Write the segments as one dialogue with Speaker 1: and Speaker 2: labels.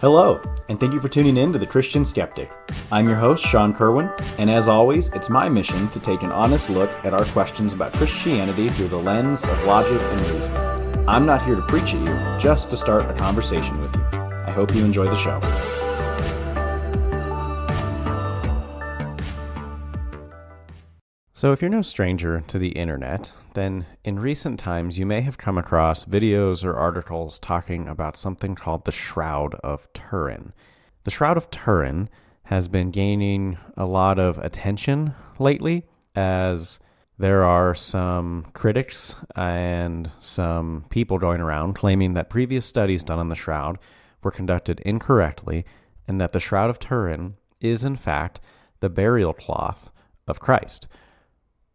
Speaker 1: Hello, and thank you for tuning in to The Christian Skeptic. I'm your host, Sean Kerwin, and as always, it's my mission to take an honest look at our questions about Christianity through the lens of logic and reason. I'm not here to preach at you, just to start a conversation with you. I hope you enjoy the show. So if you're no stranger to the internet, then in recent times you may have come across videos or articles talking about something called the Shroud of Turin. The Shroud of Turin has been gaining a lot of attention lately as there are some critics and some people going around claiming that previous studies done on the Shroud were conducted incorrectly and that the Shroud of Turin is in fact the burial cloth of Christ.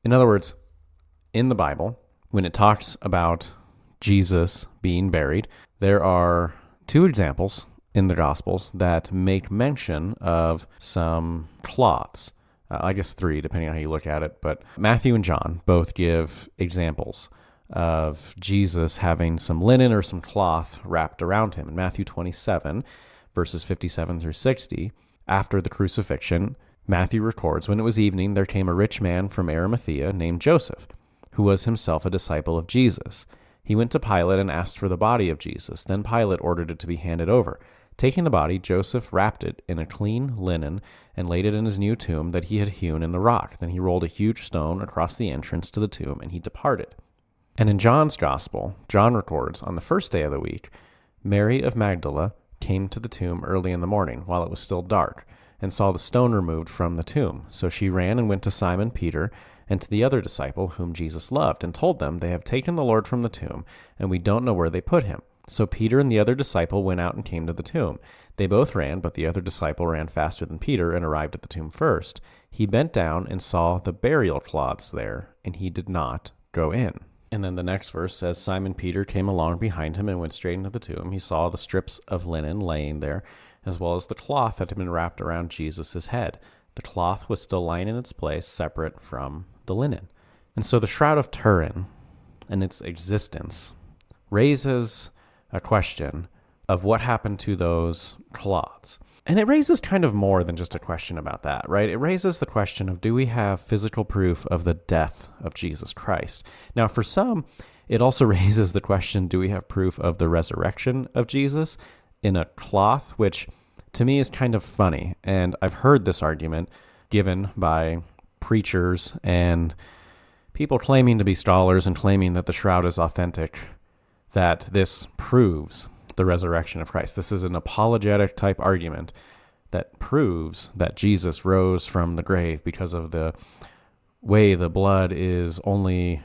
Speaker 1: In other words, in the Bible, when it talks about Jesus being buried, there are two examples in the Gospels that make mention of some cloths. I guess three, depending on how you look at it. But Matthew and John both give examples of Jesus having some linen or some cloth wrapped around him. In Matthew 27, verses 57 through 60, after the crucifixion, Matthew records, "When it was evening, there came a rich man from Arimathea named Joseph, who was himself a disciple of Jesus. He went to Pilate and asked for the body of Jesus. Then Pilate ordered it to be handed over. Taking the body, Joseph wrapped it in a clean linen and laid it in his new tomb that he had hewn in the rock. Then he rolled a huge stone across the entrance to the tomb, and he departed." And in John's Gospel, John records, "On the first day of the week, Mary of Magdala came to the tomb early in the morning, while it was still dark, and saw the stone removed from the tomb. So she ran and went to Simon Peter and to the other disciple whom Jesus loved, and told them, 'They have taken the Lord from the tomb, and we don't know where they put him.' So Peter and the other disciple went out and came to the tomb. They both ran, but the other disciple ran faster than Peter and arrived at the tomb first. He bent down and saw the burial cloths there, and he did not go in." And then the next verse says, "Simon Peter came along behind him and went straight into the tomb. He saw the strips of linen laying there, as well as the cloth that had been wrapped around Jesus' head. The cloth was still lying in its place, separate from the linen." And so the Shroud of Turin and its existence raises a question of what happened to those cloths. And it raises kind of more than just a question about that, right? It raises the question of, do we have physical proof of the death of Jesus Christ? Now, for some, it also raises the question, do we have proof of the resurrection of Jesus in a cloth, which to me is kind of funny. And I've heard this argument given by preachers and people claiming to be scholars and claiming that the shroud is authentic, that this proves the resurrection of Christ. This is an apologetic type argument that proves that Jesus rose from the grave because of the way the blood is only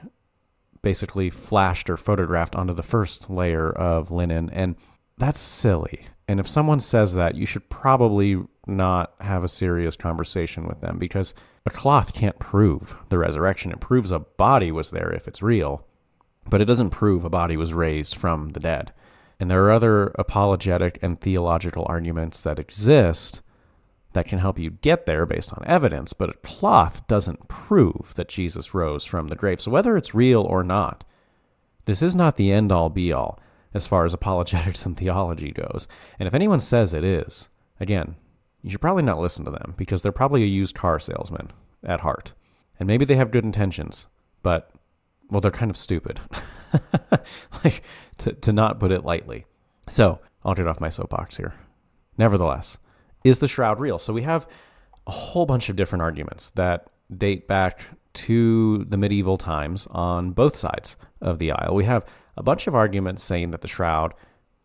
Speaker 1: basically flashed or photographed onto the first layer of linen. And that's silly. And if someone says that, you should probably not have a serious conversation with them, because a cloth can't prove the resurrection. It proves a body was there if it's real, but it doesn't prove a body was raised from the dead. And there are other apologetic and theological arguments that exist that can help you get there based on evidence, but a cloth doesn't prove that Jesus rose from the grave. So whether it's real or not, this is not the end-all be-all as far as apologetics and theology goes. And if anyone says it is, again, you should probably not listen to them, because they're probably a used car salesman at heart. And maybe they have good intentions, but, well, they're kind of stupid. Like, to not put it lightly. So, I'll get off my soapbox here. Nevertheless, is the shroud real? So we have a whole bunch of different arguments that date back to the medieval times on both sides of the aisle. We have a bunch of arguments saying that the shroud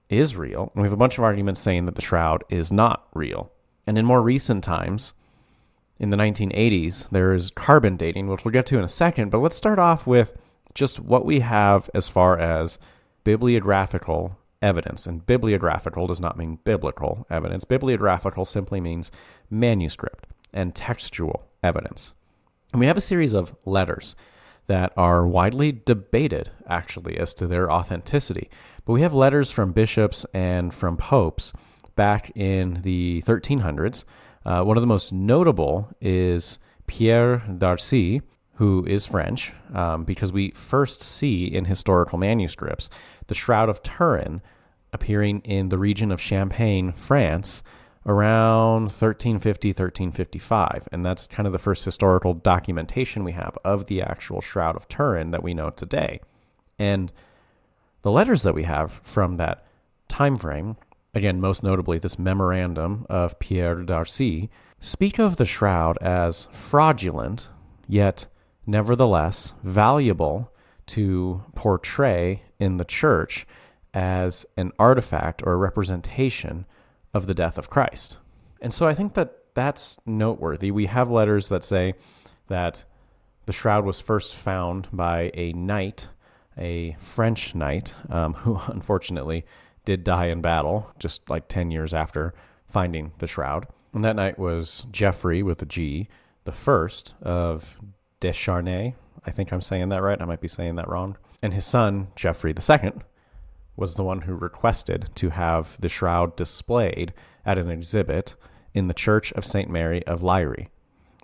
Speaker 1: is real, and we have a bunch of arguments saying that the shroud is not real. And in more recent times, in the 1980s, there is carbon dating, which we'll get to in a second, but let's start off with just what we have as far as bibliographical evidence. And bibliographical does not mean biblical evidence. Bibliographical simply means manuscript and textual evidence. And we have a series of letters that are widely debated, actually, as to their authenticity. But we have letters from bishops and from popes back in the 1300s. One of the most notable is Pierre d'Arcy, who is French, because we first see in historical manuscripts the Shroud of Turin appearing in the region of Champagne, France, around 1350, 1355. And that's kind of the first historical documentation we have of the actual Shroud of Turin that we know today. And the letters that we have from that time frame, again, most notably this memorandum of Pierre d'Arcy, speak of the shroud as fraudulent, yet nevertheless valuable to portray in the church as an artifact or a representation of the death of Christ. And so I think that that's noteworthy. We have letters that say that the shroud was first found by a knight, a French knight, who unfortunately did die in battle just like 10 years after finding the shroud. And that knight was Geoffrey with a G, the first of Descharnay. I think I'm saying that right. I might be saying that wrong. And his son, Geoffrey II, was the one who requested to have the shroud displayed at an exhibit in the Church of St. Mary of Liry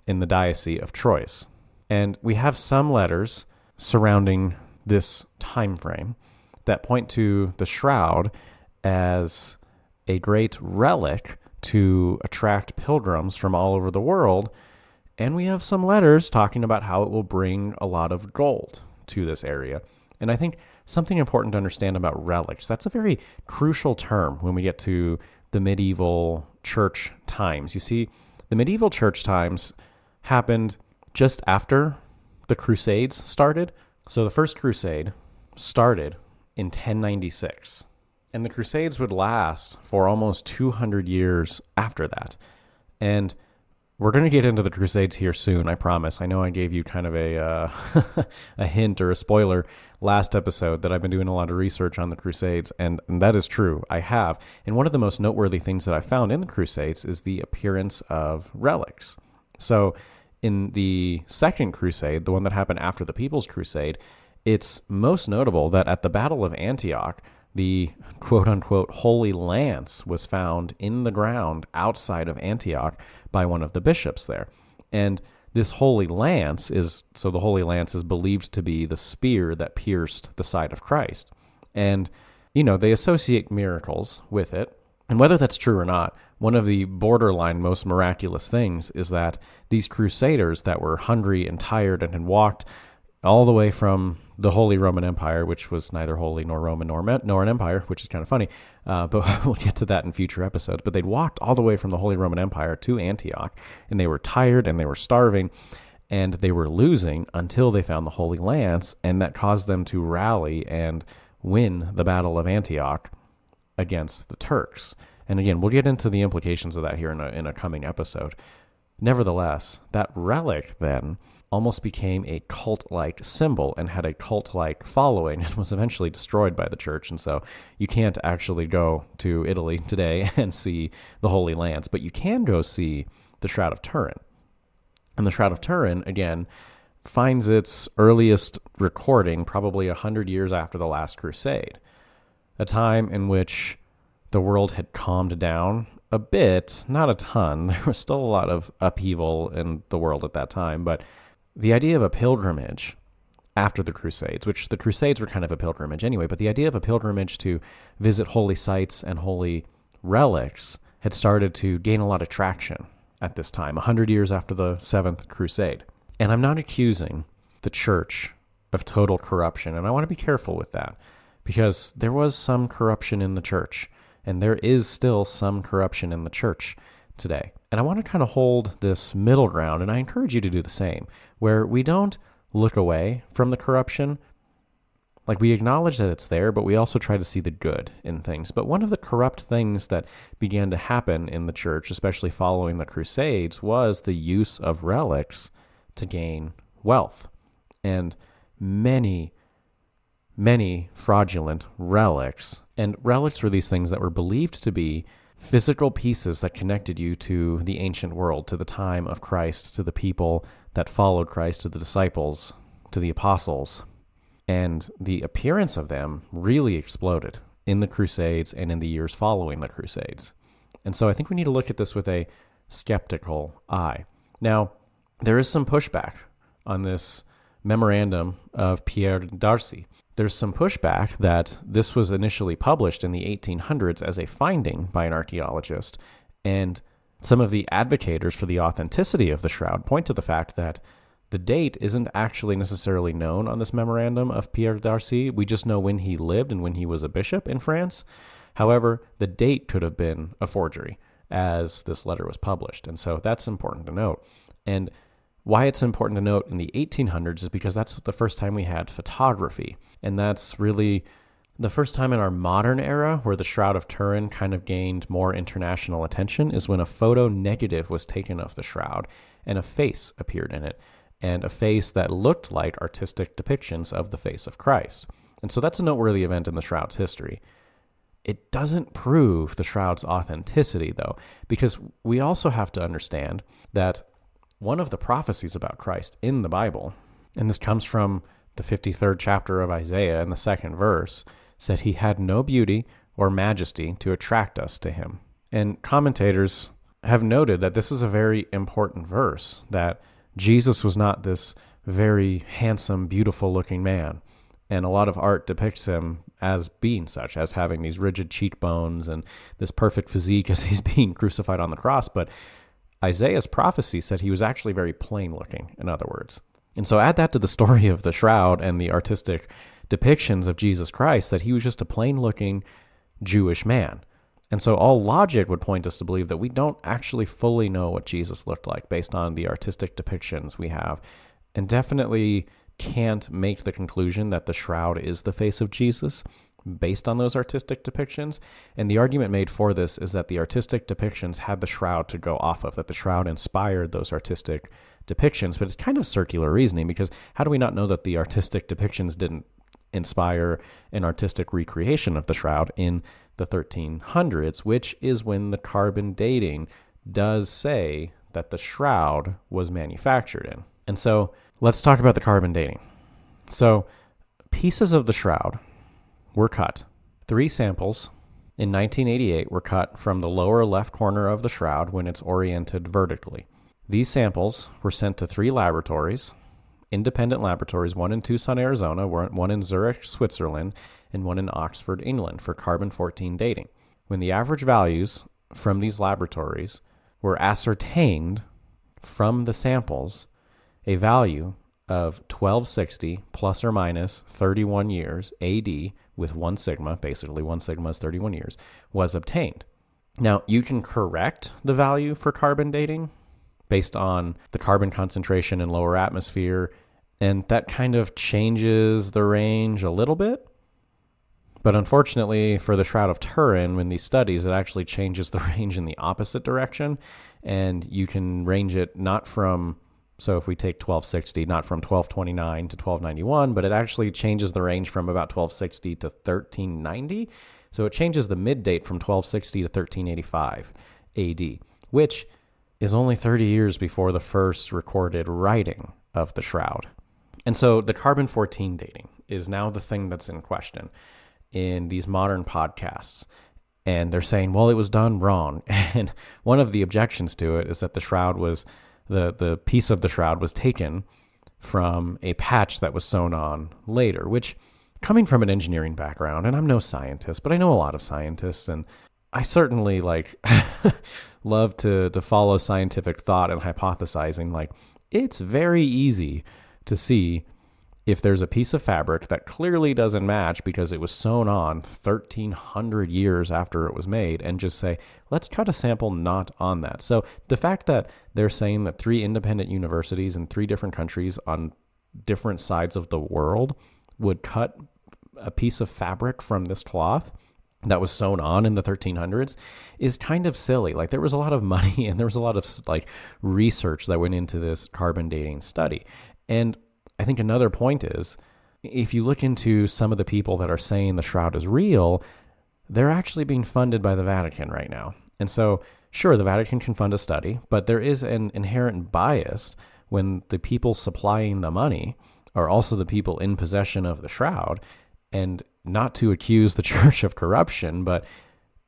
Speaker 1: in the Diocese of Troyes. And we have some letters surrounding this time frame that point to the shroud as a great relic to attract pilgrims from all over the world. And we have some letters talking about how it will bring a lot of gold to this area. And I think something important to understand about relics, that's a very crucial term when we get to the medieval church times. You see, the medieval church times happened just after the Crusades started. So the first crusade started in 1096, and the Crusades would last for almost 200 years after that. And we're going to get into the Crusades here soon, I promise. I know I gave you kind of a a hint or a spoiler last episode that I've been doing a lot of research on the Crusades, and that is true. I have. And one of the most noteworthy things that I found in the Crusades is the appearance of relics. So in the Second Crusade, the one that happened after the People's Crusade, it's most notable that at the Battle of Antioch, the quote-unquote Holy Lance was found in the ground outside of Antioch by one of the bishops there. And this Holy Lance is believed to be the spear that pierced the side of Christ. And, they associate miracles with it. And whether that's true or not, one of the borderline most miraculous things is that these crusaders that were hungry and tired and had walked all the way from the Holy Roman Empire, which was neither holy nor Roman nor an empire, which is kind of funny, but we'll get to that in future episodes. But they'd walked all the way from the Holy Roman Empire to Antioch, and they were tired and they were starving, and they were losing until they found the Holy Lance, and that caused them to rally and win the Battle of Antioch against the Turks. And again, we'll get into the implications of that here in a coming episode. Nevertheless, that relic then almost became a cult-like symbol and had a cult-like following and was eventually destroyed by the church. And so you can't actually go to Italy today and see the Holy Lance, but you can go see the Shroud of Turin. And the Shroud of Turin, again, finds its earliest recording probably 100 years after the last crusade, a time in which the world had calmed down a bit, not a ton. There was still a lot of upheaval in the world at that time, but the idea of a pilgrimage after the Crusades, which the Crusades were kind of a pilgrimage anyway, but the idea of a pilgrimage to visit holy sites and holy relics had started to gain a lot of traction at this time, 100 years after the Seventh Crusade. And I'm not accusing the church of total corruption, and I want to be careful with that, because there was some corruption in the church, and there is still some corruption in the church today. And I want to kind of hold this middle ground, and I encourage you to do the same, where we don't look away from the corruption. Like, we acknowledge that it's there, but we also try to see the good in things. But one of the corrupt things that began to happen in the church, especially following the Crusades, was the use of relics to gain wealth. And many fraudulent relics. And relics were these things that were believed to be physical pieces that connected you to the ancient world, to the time of Christ, to the people that followed Christ, to the disciples, to the apostles. And the appearance of them really exploded in the Crusades and in the years following the Crusades. And so I think we need to look at this with a skeptical eye. Now, there is some pushback on this memorandum of Pierre d'Arcy. there's some pushback that this was initially published in the 1800s as a finding by an archaeologist, and some of the advocates for the authenticity of the shroud point to the fact that the date isn't actually necessarily known on this memorandum of Pierre d'Arcy. We just know when he lived and when he was a bishop in France. However, the date could have been a forgery as this letter was published. And so that's important to note. And why it's important to note in the 1800s is because that's the first time we had photography. And that's really the first time in our modern era where the Shroud of Turin kind of gained more international attention is when a photo negative was taken of the shroud and a face appeared in it, and a face that looked like artistic depictions of the face of Christ. And so that's a noteworthy event in the shroud's history. It doesn't prove the shroud's authenticity, though, because we also have to understand that one of the prophecies about Christ in the Bible, and this comes from the 53rd chapter of Isaiah in the 2nd verse, said he had no beauty or majesty to attract us to him. And commentators have noted that this is a very important verse, that Jesus was not this very handsome, beautiful-looking man. And a lot of art depicts him as being such, as having these rigid cheekbones and this perfect physique as he's being crucified on the cross. But Isaiah's prophecy said he was actually very plain looking, in other words. And so add that to the story of the shroud and the artistic depictions of Jesus Christ, that he was just a plain looking Jewish man. And so all logic would point us to believe that we don't actually fully know what Jesus looked like based on the artistic depictions we have, and definitely can't make the conclusion that the shroud is the face of Jesus based on those artistic depictions. And the argument made for this is that the artistic depictions had the shroud to go off of, that the shroud inspired those artistic depictions. But it's kind of circular reasoning, because how do we not know that the artistic depictions didn't inspire an artistic recreation of the shroud in the 1300s, which is when the carbon dating does say that the shroud was manufactured in. And so let's talk about the carbon dating. So pieces of the shroud were cut. 3 samples in 1988 were cut from the lower left corner of the shroud when it's oriented vertically. These samples were sent to 3 laboratories, independent laboratories, one in Tucson, Arizona, one in Zurich, Switzerland, and one in Oxford, England, for carbon-14 dating. When the average values from these laboratories were ascertained from the samples, a value of 1260 plus or minus 31 years AD with 1 sigma, basically 1 sigma is 31 years, was obtained. Now, you can correct the value for carbon dating based on the carbon concentration in lower atmosphere, and that kind of changes the range a little bit. But unfortunately, for the Shroud of Turin, in these studies, it actually changes the range in the opposite direction, and you can range it not from, so if we take 1260, not from 1229 to 1291, but it actually changes the range from about 1260 to 1390. So it changes the mid date from 1260 to 1385 AD, which is only 30 years before the first recorded writing of the shroud. And so the carbon-14 dating is now the thing that's in question in these modern podcasts. And they're saying, well, it was done wrong. And one of the objections to it is that the shroud was, the piece of the shroud was taken from a patch that was sewn on later, which, coming from an engineering background, and I'm no scientist, but I know a lot of scientists, and I certainly love to follow scientific thought and hypothesizing. It's very easy to see if there's a piece of fabric that clearly doesn't match because it was sewn on 1,300 years after it was made, and just say, let's cut a sample not on that. So the fact that they're saying that 3 independent universities in 3 different countries on different sides of the world would cut a piece of fabric from this cloth that was sewn on in the 1300s is kind of silly. There was a lot of money and there was a lot of research that went into this carbon dating study. And I think another point is, if you look into some of the people that are saying the shroud is real, they're actually being funded by the Vatican right now. And so, sure, the Vatican can fund a study, but there is an inherent bias when the people supplying the money are also the people in possession of the shroud. And not to accuse the church of corruption, but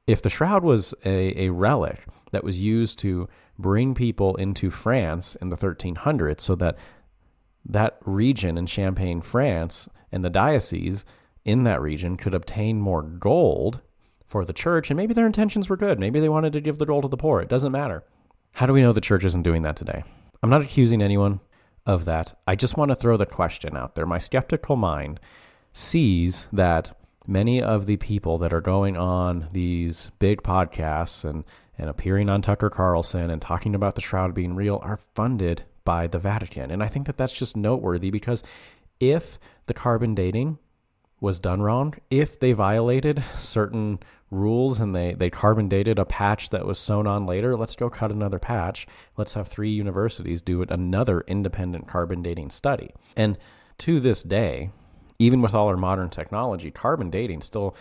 Speaker 1: if the shroud was a relic that was used to bring people into France in the 1300s so that region in Champagne, France, and the diocese in that region could obtain more gold for the church, and maybe their intentions were good. Maybe they wanted to give the gold to the poor. It doesn't matter. How do we know the church isn't doing that today? I'm not accusing anyone of that. I just want to throw the question out there. My skeptical mind sees that many of the people that are going on these big podcasts and appearing on Tucker Carlson and talking about the shroud being real are funded by the Vatican. And I think that that's just noteworthy, because if the carbon dating was done wrong, if they violated certain rules and they carbon dated a patch that was sewn on later, let's go cut another patch. Let's have 3 universities do another independent carbon dating study. And to this day, even with all our modern technology, carbon dating still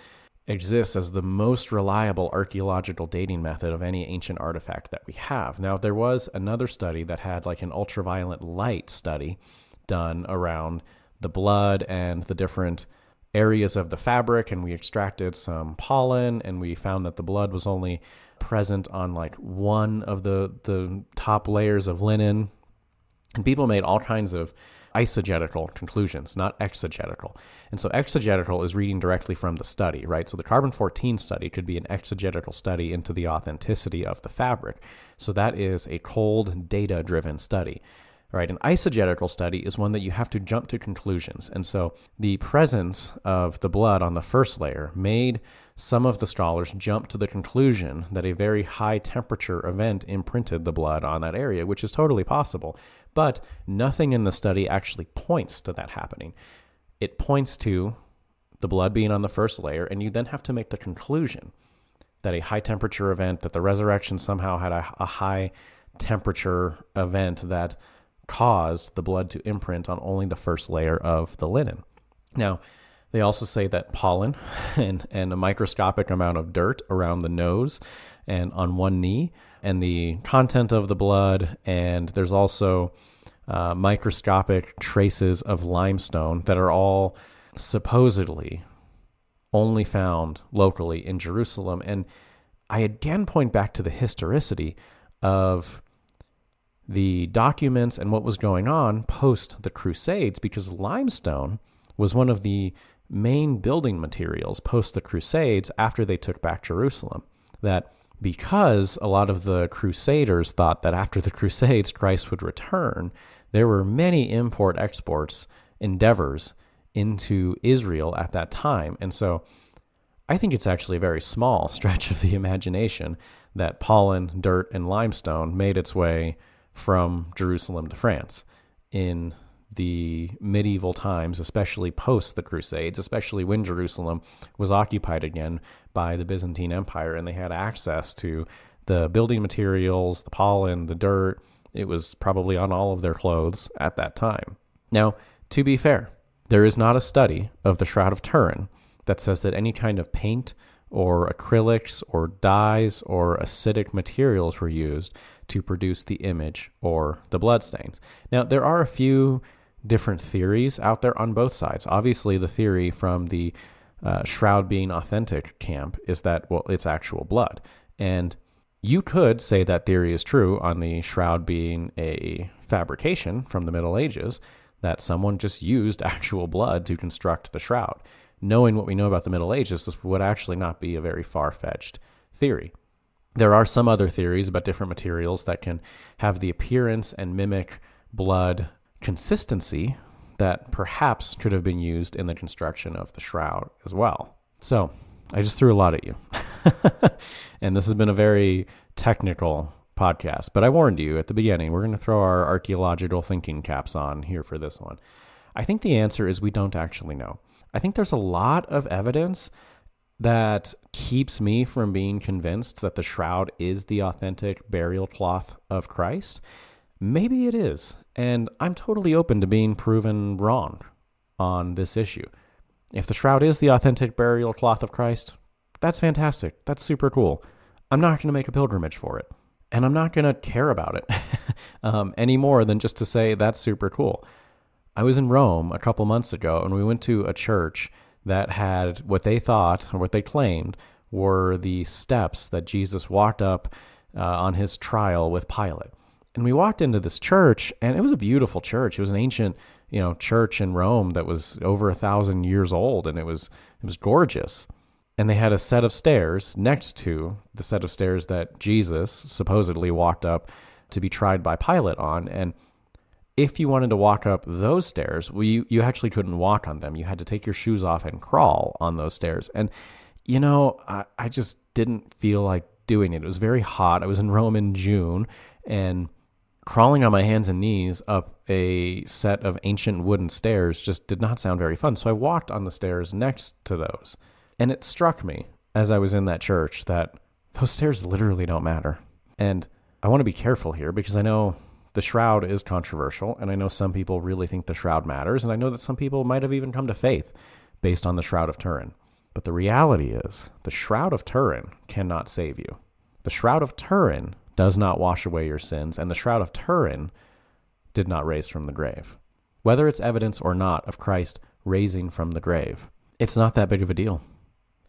Speaker 1: exists as the most reliable archaeological dating method of any ancient artifact that we have. Now, there was another study that had like an ultraviolet light study done around the blood and the different areas of the fabric, and we extracted some pollen, and we found that the blood was only present on like one of the top layers of linen. And people made all kinds of eisegetical conclusions, not exegetical. And so exegetical is reading directly from the study, right? So the carbon-14 study could be an exegetical study into the authenticity of the fabric. So that is a cold, data-driven study, right? An eisegetical study is one that you have to jump to conclusions. And so the presence of the blood on the first layer made some of the scholars jump to the conclusion that a very high temperature event imprinted the blood on that area, which is totally possible. But nothing in the study actually points to that happening. It points to the blood being on the first layer, and you then have to make the conclusion that a high temperature event, that the resurrection somehow had a high temperature event that caused the blood to imprint on only the first layer of the linen. Now, they also say that pollen and a microscopic amount of dirt around the nose and on one knee, and the content of the blood, and there's also microscopic traces of limestone that are all supposedly only found locally in Jerusalem. And I again point back to the historicity of the documents and what was going on post the Crusades, because limestone was one of the main building materials post the Crusades after they took back Jerusalem. That because a lot of the Crusaders thought that after the Crusades Christ would return, there were many import-exports endeavors into Israel at that time. And so I think it's actually a very small stretch of the imagination that pollen, dirt, and limestone made its way from Jerusalem to France in the medieval times, especially post the Crusades, especially when Jerusalem was occupied again by the Byzantine Empire and they had access to the building materials, the pollen, the dirt. It was probably on all of their clothes at that time. Now, to be fair, there is not a study of the Shroud of Turin that says that any kind of paint or acrylics or dyes or acidic materials were used to produce the image or the bloodstains. Now, there are a few different theories out there on both sides. Obviously, the theory from the shroud being authentic camp is that, well, it's actual blood. And you could say that theory is true on the shroud being a fabrication from the Middle Ages, that someone just used actual blood to construct the shroud. Knowing what we know about the Middle Ages, this would actually not be a very far-fetched theory. There are some other theories about different materials that can have the appearance and mimic blood consistency that perhaps could have been used in the construction of the shroud as well. So I just threw a lot at you. And this has been a very technical podcast, but I warned you at the beginning, we're going to throw our archaeological thinking caps on here for this one. I think the answer is we don't actually know. I think there's a lot of evidence that keeps me from being convinced that the shroud is the authentic burial cloth of Christ. Maybe it is, and I'm totally open to being proven wrong on this issue. If the shroud is the authentic burial cloth of Christ, that's fantastic. That's super cool. I'm not going to make a pilgrimage for it, and I'm not going to care about it any more than just to say that's super cool. I was in Rome a couple months ago, and we went to a church that had what they thought, or what they claimed, were the steps that Jesus walked up on his trial with Pilate. And we walked into this church, and it was a beautiful church. It was an ancient, church in Rome that was over 1,000 years old, and it was gorgeous. And they had a set of stairs next to the set of stairs that Jesus supposedly walked up to be tried by Pilate on. And if you wanted to walk up those stairs, you actually couldn't walk on them. You had to take your shoes off and crawl on those stairs. And, I just didn't feel like doing it. It was very hot. I was in Rome in June, and crawling on my hands and knees up a set of ancient wooden stairs just did not sound very fun. So I walked on the stairs next to those. And it struck me as I was in that church that those stairs literally don't matter. And I want to be careful here because I know the shroud is controversial, and I know some people really think the shroud matters, and I know that some people might have even come to faith based on the Shroud of Turin. But the reality is, the Shroud of Turin cannot save you. The Shroud of Turin does not wash away your sins, and the Shroud of Turin did not raise from the grave. Whether it's evidence or not of Christ raising from the grave, it's not that big of a deal.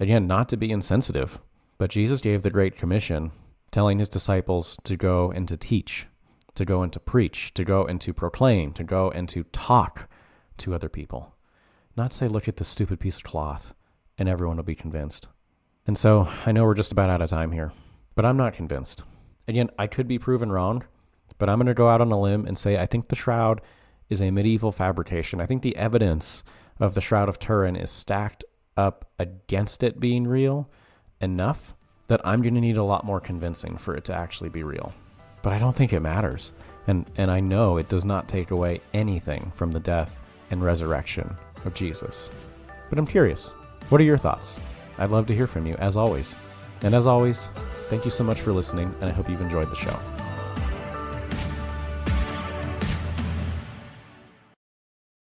Speaker 1: Again, not to be insensitive, but Jesus gave the Great Commission, telling his disciples to go and to teach, to go and to preach, to go and to proclaim, to go and to talk to other people. Not say, look at this stupid piece of cloth, and everyone will be convinced. And so, I know we're just about out of time here, but I'm not convinced. Again, I could be proven wrong, but I'm going to go out on a limb and say I think the shroud is a medieval fabrication. I think the evidence of the Shroud of Turin is stacked up against it being real enough that I'm going to need a lot more convincing for it to actually be real. But I don't think it matters. And I know it does not take away anything from the death and resurrection of Jesus. But I'm curious, what are your thoughts? I'd love to hear from you, as always. And as always, thank you so much for listening, and I hope you've enjoyed the show.